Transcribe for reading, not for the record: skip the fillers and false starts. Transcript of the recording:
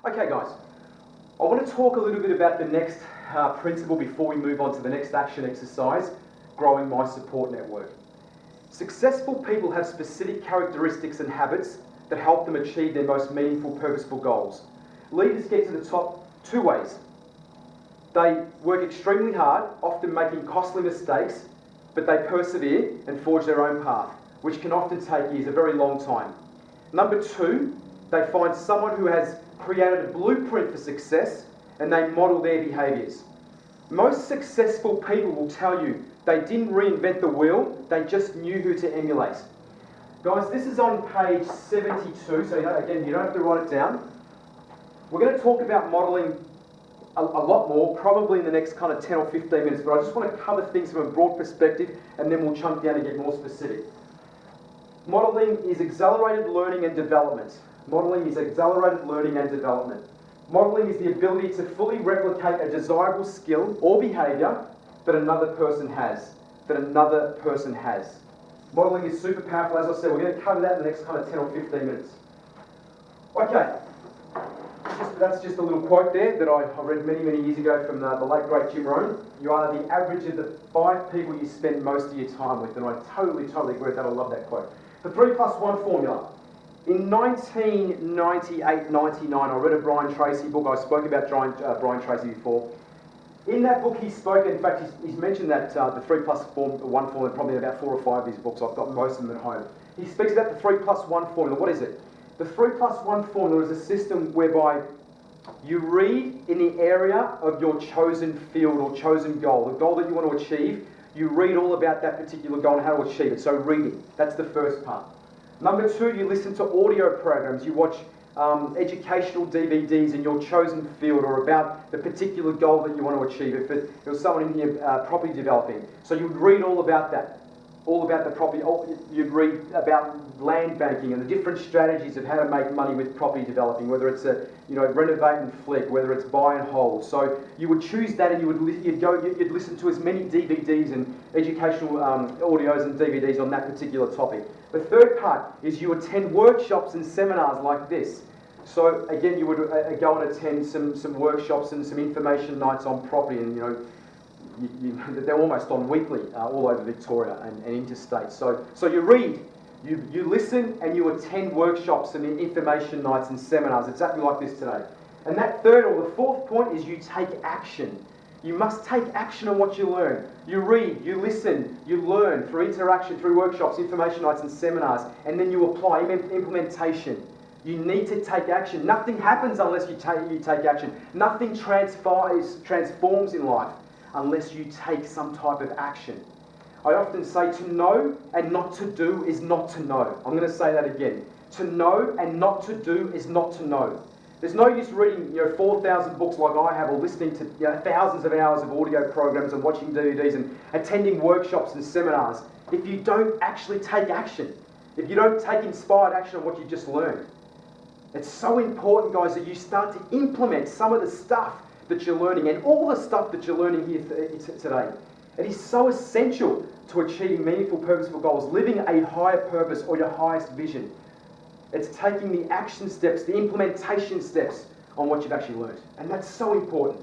Okay guys, I want to talk a little bit about the next principle before we move on to the next action exercise, growing my support network. Successful people have specific characteristics and habits that help them achieve their most meaningful, purposeful goals. Leaders get to the top two ways. They work extremely hard, often making costly mistakes, but they persevere and forge their own path, which can often take years, a very long time. Number two, they find someone who has created a blueprint for success and they model their behaviours. Most successful people will tell you they didn't reinvent the wheel, they just knew who to emulate. Guys, this is on page 72, so again, you don't have to write it down. We're going to talk about modelling a lot more, probably in the next kind of 10 or 15 minutes, but I just want to cover things from a broad perspective and then we'll chunk down and get more specific. Modelling is accelerated learning and development. Modelling is accelerated learning and development. Modelling is the ability to fully replicate a desirable skill or behaviour that another person has. Modelling is super powerful. As I said, we're going to cover that in the next kind of 10 or 15 minutes. Okay, that's just a little quote there that I read many, many years ago from the late, great Jim Rohn. You are the average of the 5 people you spend most of your time with, and I totally agree with that. I love that quote. The 3+1 formula. In 1998-99, I read a Brian Tracy book. I spoke about Brian Tracy before. In that book he spoke, in fact he's mentioned that the 3+1 formula probably in about 4 or 5 of his books. I've got most of them at home. He speaks about the 3+1 formula. What is it? The 3+1 formula is a system whereby you read in the area of your chosen field or chosen goal, the goal that you want to achieve. You read all about that particular goal and how to achieve it. So reading, that's the first part. Number 2, you listen to audio programs. You watch educational DVDs in your chosen field or about the particular goal that you want to achieve. If it was someone in here property developing, so you'd read all about that, all about the property. You'd read about land banking and the different strategies of how to make money with property developing, whether it's renovate and flick, whether it's buy and hold. So you would choose that, and you'd listen to as many DVDs and educational audios and DVDs on that particular topic. The third part is you attend workshops and seminars like this. So again, you would go and attend some workshops and some information nights on property, and they're almost on weekly all over Victoria and interstate. So you read, you listen, and you attend workshops and information nights and seminars exactly like this today. And that third or the fourth point is you take action. You must take action on what you learn. You read, you listen, you learn through interaction, through workshops, information nights and seminars, and then you apply implementation. You need to take action. Nothing happens unless you take action. Nothing transforms in life unless you take some type of action. I often say to know and not to do is not to know. I'm going to say that again. To know and not to do is not to know. There's no use reading 4,000 books like I have, or listening to thousands of hours of audio programs and watching DVDs and attending workshops and seminars if you don't actually take action. If you don't take inspired action on what you just learned. It's so important, guys, that you start to implement some of the stuff that you're learning and all the stuff that you're learning here today. It is so essential to achieving meaningful, purposeful goals, living a higher purpose or your highest vision. It's taking the action steps, the implementation steps on what you've actually learned. And that's so important.